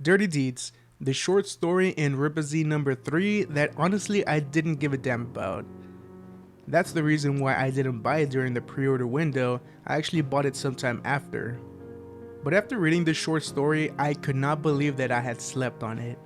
Dirty Deeds, the short story in Rippazine number 3 that honestly I didn't give a damn about. That's the reason why I didn't buy it during the pre-order window. I actually bought it sometime after. But after reading this short story, I could not believe that I had slept on it.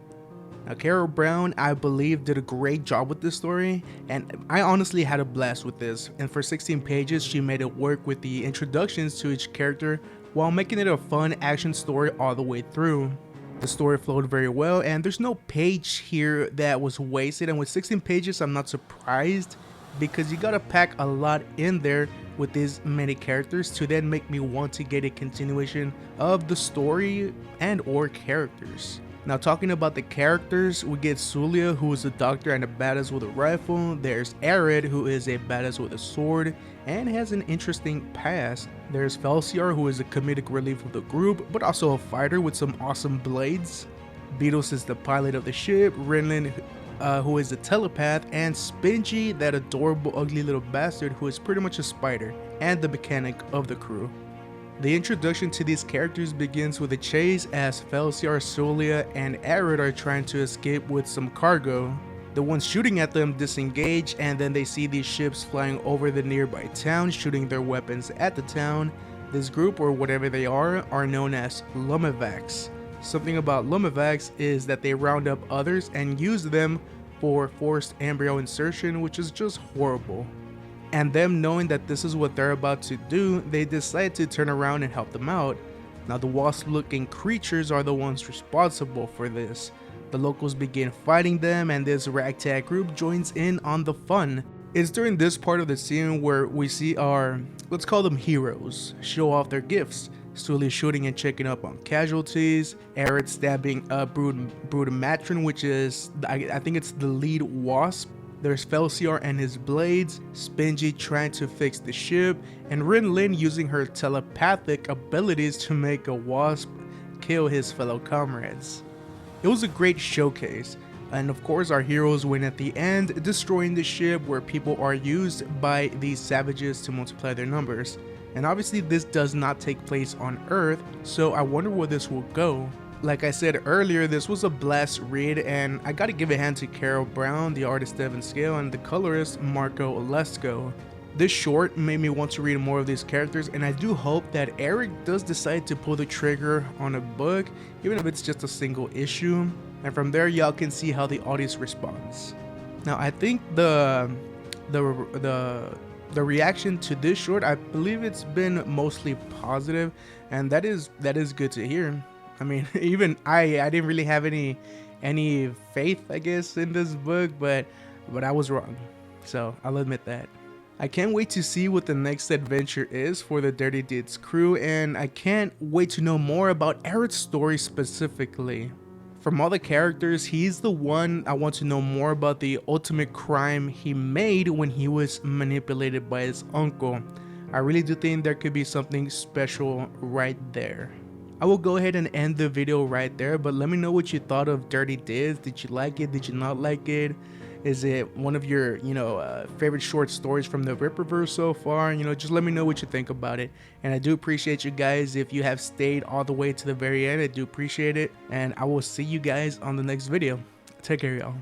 Now, Carol Brown, I believe, did a great job with this story, and I honestly had a blast with this. And for 16 pages, she made it work with the introductions to each character while making it a fun action story all the way through. The story flowed very well, and there's no page here that was wasted, and with 16 pages, I'm not surprised because you gotta pack a lot in there with these many characters to then make me want to get a continuation of the story and or characters. Now, talking about the characters, we get Sulia, who is a doctor and a badass with a rifle. There's Arid, who is a badass with a sword and has an interesting past. There's Felsiar, who is a comedic relief of the group, but also a fighter with some awesome blades. Beatles is the pilot of the ship. Rinlin, who is a telepath, and Spingy, that adorable ugly little bastard who is pretty much a spider, and the mechanic of the crew. The introduction to these characters begins with a chase as Felsiar, Sulia, and Arid are trying to escape with some cargo. The ones shooting at them disengage, and then they see these ships flying over the nearby town, shooting their weapons at the town. This group, or whatever they are known as Lummivacs. Something about Lummivacs is that they round up others and use them for forced embryo insertion, which is just horrible. And them knowing that this is what they're about to do, they decide to turn around and help them out. Now, the wasp-looking creatures are the ones responsible for this. The locals begin fighting them, and this ragtag group joins in on the fun. It's during this part of the scene where we see our, let's call them heroes, show off their gifts. Sully shooting and checking up on casualties, Arid stabbing Brudamatron, which is, I think it's the lead wasp. There's Felsiar and his blades, Spingy trying to fix the ship, and Rinlin using her telepathic abilities to make a wasp kill his fellow comrades. It was a great showcase, and of course our heroes win at the end, destroying the ship where people are used by these savages to multiply their numbers. And obviously this does not take place on Earth, so I wonder where this will go. Like I said earlier, this was a blast read, and I gotta give a hand to Carol Brown, the artist Devin Scale, and the colorist Marco Lesko. This short made me want to read more of these characters, and I do hope that Eric does decide to pull the trigger on a book, even if it's just a single issue, and from there y'all can see how the audience responds. Now, I think the reaction to this short, I believe it's been mostly positive, and that is good to hear. I mean, even I didn't really have any faith, I guess, in this book, but I was wrong, so I'll admit that. I can't wait to see what the next adventure is for the Dirty Deeds crew, and I can't wait to know more about Arid's story specifically. From all the characters, he's the one I want to know more about the ultimate crime he made when he was manipulated by his uncle. I really do think there could be something special right there. I will go ahead and end the video right there, but let me know what you thought of Dirty Deeds. Did you like it? Did you not like it? Is it one of your, favorite short stories from the Rippaverse so far? Just let me know what you think about it. And I do appreciate you guys if you have stayed all the way to the very end. I do appreciate it. And I will see you guys on the next video. Take care, y'all.